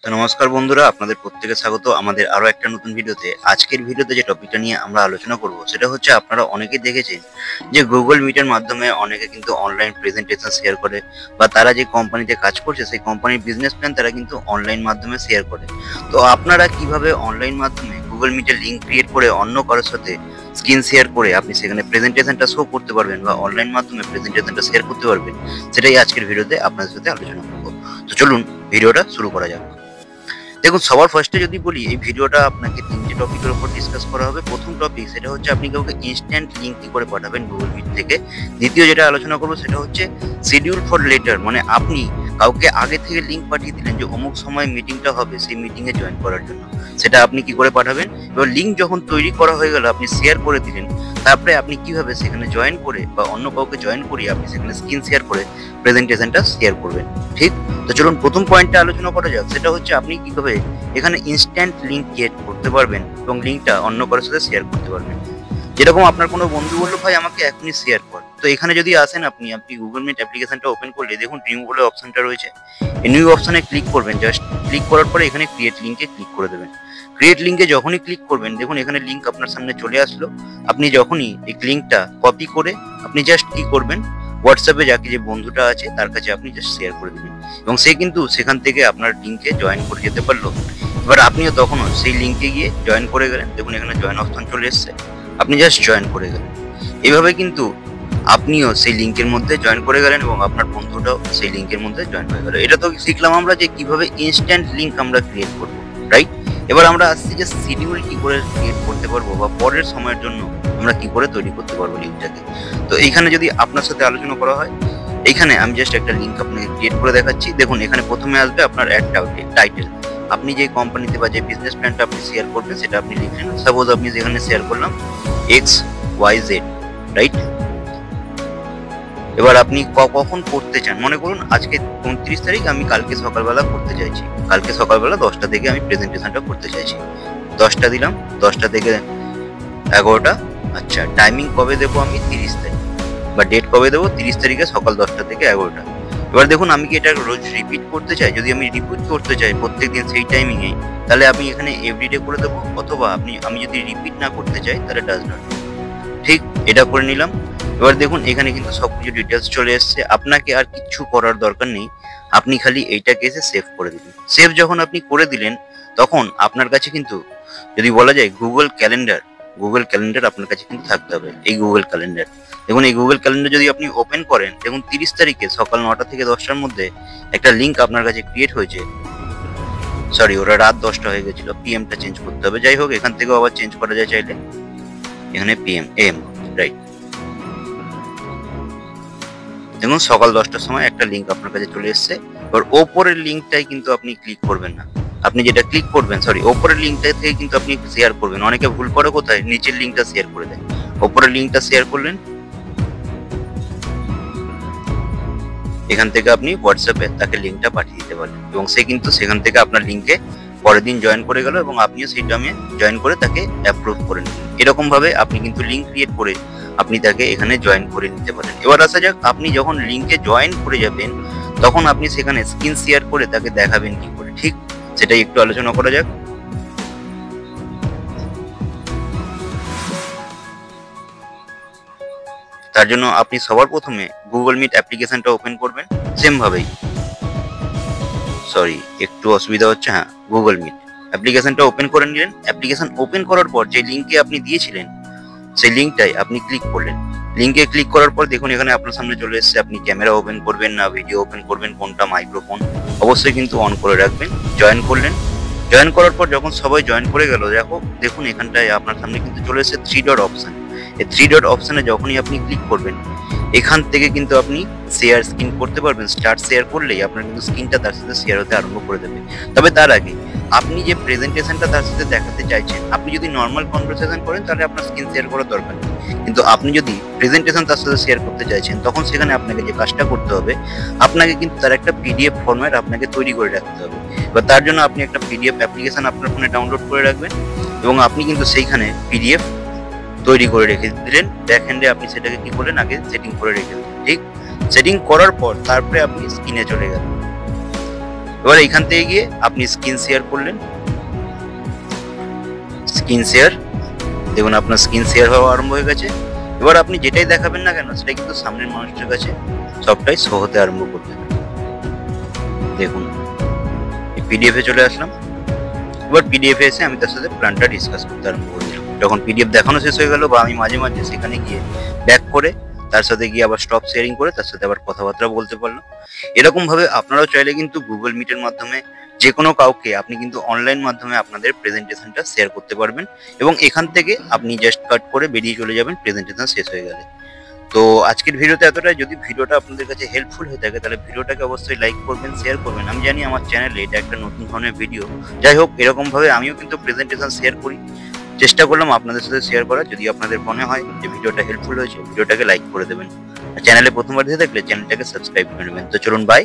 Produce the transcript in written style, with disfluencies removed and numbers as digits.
তো নমস্কার বন্ধুরা, আপনাদের প্রত্যেকে স্বাগত আমাদের আরো একটা নতুন ভিডিওতে। আজকের ভিডিওতে যে টপিকটা নিয়ে আমরা আলোচনা করব সেটা হচ্ছে, আপনারা অনেকেই দেখেছেন যে গুগল মিটের মাধ্যমে অনেকে কিন্তু অনলাইন প্রেজেন্টেশন শেয়ার করে, বা তারা যে কোম্পানিতে কাজ করছে সেই কোম্পানির বিজনেস প্ল্যান তারা কিন্তু অনলাইন মাধ্যমে শেয়ার করে। তো আপনারা কিভাবে অনলাইন মাধ্যমে গুগল মিটের লিঙ্ক ক্রিয়েট করে অন্য কারোর সাথে স্ক্রিন শেয়ার করে আপনি সেখানে প্রেজেন্টেশনটা শো করতে পারবেন বা অনলাইন মাধ্যমে প্রেজেন্টেশনটা শেয়ার করতে পারবেন, সেটাই আজকের ভিডিওতে আপনাদের সাথে আলোচনা করব। তো চলুন ভিডিওটা শুরু করা যাক। দেখুন, সবার ফার্স্টে যদি বলি, এই ভিডিওটা আপনাকে তিনটে টপিকের উপর ডিসকাস করা হবে। প্রথম টপিক সেটা হচ্ছে আপনি কাউকে ইনস্ট্যান্ট লিঙ্ক কি করে পাঠাবেন গুগল মিট থেকে। দ্বিতীয় যেটা আলোচনা করবো সেটা হচ্ছে শিডিউল ফর লেটার, মানে আপনি কাউকে আগে থেকে লিঙ্ক পাঠিয়ে দিলেন যে অমুক সময় মিটিংটা হবে, সেই মিটিংয়ে জয়েন করার জন্য, সেটা আপনি কি করে পাঠাবেন। এবার লিঙ্ক যখন তৈরি করা হয়ে গেল, আপনি শেয়ার করে দিলেন, তারপরে আপনি কিভাবে সেখানে জয়েন করে বা অন্য কাউকে জয়েন করিয়ে আপনি সেখানে স্ক্রিন শেয়ার করে প্রেজেন্টেশনটা শেয়ার করবেন। ঠিক, তো চলুন প্রথম পয়েন্টটা আলোচনা করা যাক। সেটা হচ্ছে আপনি কিভাবে এখানে ইনস্ট্যান্ট লিঙ্ক ক্রিয়েট করতে পারবেন এবং লিঙ্কটা অন্য কারোর সাথে শেয়ার করতে পারবেন। যেরকম আপনার কোনো বন্ধু বললো, ভাই আমাকে এখনই শেয়ার কর, তো এখানে যদি আসেন আপনি গুগল মিট অ্যাপ্লিকেশনটা ওপেন করলে দেখুন নিউ বলে অপশনটা রয়েছে। এই নিউ অপশনে ক্লিক করবেন, জাস্ট ক্লিক করার পরে এখানে ক্রিয়েট লিঙ্কে ক্লিক করে দেবেন। ক্রিয়েট লিঙ্কে যখনই ক্লিক করবেন, দেখুন এখানে লিঙ্ক আপনার সামনে চলে আসলো। আপনি যখনই এই লিঙ্কটা কপি করে আপনি জাস্ট কি করবেন, হোয়াটসঅ্যাপে যাকে যে বন্ধুটা আছে তার কাছে আপনি জাস্ট শেয়ার করে দিবেন, এবং সে কিন্তু সেখান থেকে আপনার লিঙ্কে জয়েন করে যেতে পারলো। এবার আপনিও তখনও সেই লিঙ্কে গিয়ে জয়েন করে গেলেন। দেখুন এখানে জয়েন অপশন চলে এসছে, আপনি জাস্ট জয়েন করে গেলেন। এইভাবে কিন্তু আপনিও সেই লিঙ্কের মধ্যে জয়েন করে গেলেন এবং আপনার বন্ধুটাও সেই লিঙ্কের মধ্যে জয়েন হয়ে গেল। এটা তো শিখলাম আমরা যে কিভাবে ইনস্ট্যান্ট লিঙ্ক আমরা ক্রিয়েট করবো, রাইট। এবার আমরা আসছি যে শিডিউল কি করে ক্রিয়েট করতে পারবো, বা পরের সময়ের জন্য আমরা কি করে তৈরি করতে পারবো লিঙ্কটাকে। তো এইখানে যদি আপনার সাথে আলোচনা করা হয়, এইখানে আমি জাস্ট একটা লিঙ্ক আপনাকে ক্রিয়েট করে দেখাচ্ছি। দেখুন এখানে প্রথমে আসবে আপনার অ্যাড টাইটেল। আপনি যে কোম্পানিতে বা যে বিজনেস প্ল্যানটা আপনি শেয়ার করবেন সেটা আপনি লিখলেন। সাপোজ আপনি যেখানে শেয়ার করলাম XYZ, রাইট। এবার আপনি কখন করতে চান, মনে করুন আজকে 29 তারিখ, আমি কালকে সকালবেলা করতে চাইছি। কালকে সকালবেলা 10টা থেকে আমি প্রেজেন্টেশনটা করতে চাইছি। 10টা দিলাম, 10টা থেকে 11টা। আচ্ছা, টাইমিং কবে দেবো আমি, 30 তারিখ, বা ডেট কবে দেবো, 30 তারিখে সকাল 10টা থেকে 11টা। এবার দেখুন আমি কি এটা রোজ রিপিট করতে চাই, যদি আমি রিপিট করতে চাই প্রত্যেকদিন সেই টাইমিংয়ে, তাহলে আমি এখানে এভরিডে করে দেবো, অথবা আমি যদি রিপিট না করতে চাই তাহলে ডাজ নট। ঠিক, এটা করে নিলাম। এবার দেখুন এখানে কিন্তু সবকিছু ডিটেলস চলে এসছে, আপনাকে আর কিচ্ছু করার দরকার নেই। আপনি খালি এইটাকে এসে সেভ করে দিলেন। সেভ যখন আপনি করে দিলেন, তখন আপনার কাছে কিন্তু, যদি বলা যায় গুগল ক্যালেন্ডার আপনার কাছে কিন্তু থাকতে হবে। এই গুগল ক্যালেন্ডার, দেখুন এই গুগল ক্যালেন্ডার যদি আপনি ওপেন করেন, দেখুন 30 তারিখে সকাল 9টা থেকে 10টার মধ্যে একটা লিঙ্ক আপনার কাছে ক্রিয়েট হয়েছে। সরি, ওরা রাত 10টা হয়ে গেছিল, পিএমটা চেঞ্জ করতে হবে। যাই হোক, এখান থেকেও আবার চেঞ্জ করা যায় চাইলে, এখানে PM, রাইট। দেখুন সকাল 10টার সময় একটা লিঙ্ক আপনার কাছে চলে এসছে। এবার ওপরের লিঙ্কটাই কিন্তু আপনি ক্লিক করবেন না, আপনি যেটা ক্লিক করবেন, ওপরের লিঙ্কটা থেকে কিন্তু আপনি শেয়ার করবেন। অনেকে ভুল করে কোথায়, নিচের লিঙ্কটা শেয়ার করে দেয়। ওপরের লিঙ্কটা শেয়ার করলেন, এখান থেকে আপনি হোয়াটসঅ্যাপে তাকে লিঙ্কটা পাঠিয়ে দিতে পারেন, এবং সে কিন্তু সেখান থেকে আপনার লিঙ্কে পরের দিন জয়েন করে গেল, এবং আপনিও সেই টাইমে জয়েন করে তাকে অ্যাপ্রুভ করে নিলেন। এরকম ভাবে আপনি কিন্তু লিঙ্ক ক্রিয়েট করে আপনি তাকে এখানে জয়েন করে নিতে পারেন। এবার আসা যাক, আপনি যখন লিঙ্কে জয়েন করে যাবেন, তখন আপনি সেখানে স্ক্রিন শেয়ার করে তাকে দেখাবেন কি করে। ঠিক, সেটাই একটু আলোচনা করা যাক। তার জন্য আপনি সবার প্রথমে গুগল মিট অ্যাপ্লিকেশনটা ওপেন করবেন, সেম ভাবেই। সরি, একটু অসুবিধা হচ্ছে। হ্যাঁ, গুগল মিট অ্যাপ্লিকেশনটা ওপেন করে নিলেন। অ্যাপ্লিকেশন ওপেন করার পর যে লিঙ্কে আপনি দিয়েছিলেন সেই লিঙ্কটাই আপনি ক্লিক করলেন। লিঙ্কে ক্লিক করার পর দেখুন এখানে আপনার সামনে চলে এসেছে, আপনি ক্যামেরা ওপেন করবেন না ভিডিও ওপেন করবেন, কোনটা মাইক্রোফোন অবশ্যই কিন্তু অন করে রাখবেন। জয়েন করলেন, জয়েন করার পর যখন সবাই জয়েন করে গেল, দেখুন এখানটায় আপনার সামনে কিন্তু চলে এসেছে 3 ডট অপশন। এই 3 ডট অপশনে যখনই আপনি ক্লিক করবেন, এখান থেকে কিন্তু আপনি শেয়ার স্ক্রিন করতে পারবেন। স্টার্ট শেয়ার করলেই আপনার কিন্তু স্ক্রিনটা তার সাথে শেয়ার হতে আরম্ভ করে দেবে। তবে তার আগে আপনি যে প্রেজেন্টেশনটা তার সাথে দেখাতে চাইছেন, আপনি যদি নর্মাল কনভারসেশন করেন তাহলে আপনার স্ক্রিন শেয়ার করার দরকার নেই। কিন্তু আপনি যদি প্রেজেন্টেশন তার সাথে শেয়ার করতে চাইছেন, তখন সেখানে আপনাকে যে কাজটা করতে হবে, আপনাকে কিন্তু তার একটা PDF ফরম্যাট আপনাকে তৈরি করে রাখতে হবে। এবার তার জন্য আপনি একটা PDF অ্যাপ্লিকেশন আপনার ফোনে ডাউনলোড করে রাখবেন, এবং আপনি কিন্তু সেইখানে PDF তৈরি করে রেখে দিলেন। ব্যাক হ্যান্ডে আপনি সেটাকে কি করলেন, আগে সেটিং করে রেখে দিলেন। ঠিক, সেটিং করার পর তারপরে আপনি স্ক্রিনে চলে গেলেন। এবার এখান থেকে গিয়ে আপনি স্ক্রিন শেয়ার করলেন, স্ক্রিন শেয়ার, দেখুন আপনার স্ক্রিন শেয়ার হওয়া আরম্ভ হয়ে গেছে। এবার আপনি যেটাই দেখাবেন না কেন সেটা কিন্তু সামনের মানুষটার কাছে সবটাই শো হতে আরম্ভ করবে। দেখুন পিডিএফে চলে আসলাম। এবার পিডিএফে এসে আমি তার সাথে প্ল্যানটা ডিসকাস করতে আরম্ভ করলাম। যখন পিডিএফ দেখানো শেষ হয়ে গেল বা আমি মাঝে মাঝে সেখানে গিয়ে ব্যাক করে তার সাথে গিয়ে আবার স্টপ শেয়ারিং করে তার সাথে আবার কথাবার্তা বলতে পারলাম। এরকম ভাবে আপনারাও চাইলে কিন্তু গুগল মিটের মাধ্যমে যে কোনো কাউকে আপনি কিন্তু অনলাইন মাধ্যমে আপনাদের প্রেজেন্টেশনটা শেয়ার করতে পারবেন এবং এখান থেকে আপনি জাস্ট কাট করে বেরিয়ে চলে যাবেন প্রেজেন্টেশন শেষ হয়ে গেলে। তো আজকের ভিডিওতে এতটাই। যদি ভিডিওটা আপনাদের কাছে হেল্পফুল হয়ে থাকে তাহলে ভিডিওটাকে অবশ্যই লাইক করবেন, শেয়ার করবেন। আমি জানি আমার চ্যানেলে এটা একটা নতুন ধরনের ভিডিও, যাই হোক এরকম ভাবে আমিও কিন্তু প্রেজেন্টেশন শেয়ার করি, চেষ্টা করলাম আপনাদের সাথে শেয়ার করার। যদি আপনাদের মনে হয় যে ভিডিওটা হেল্পফুল হয়েছে ভিডিওটাকে লাইক করে দেবেন, আর চ্যানেলে প্রথমবার দিয়ে থাকলে চ্যানেলটাকে সাবস্ক্রাইব করে নেবেন। তো চলুন বাই।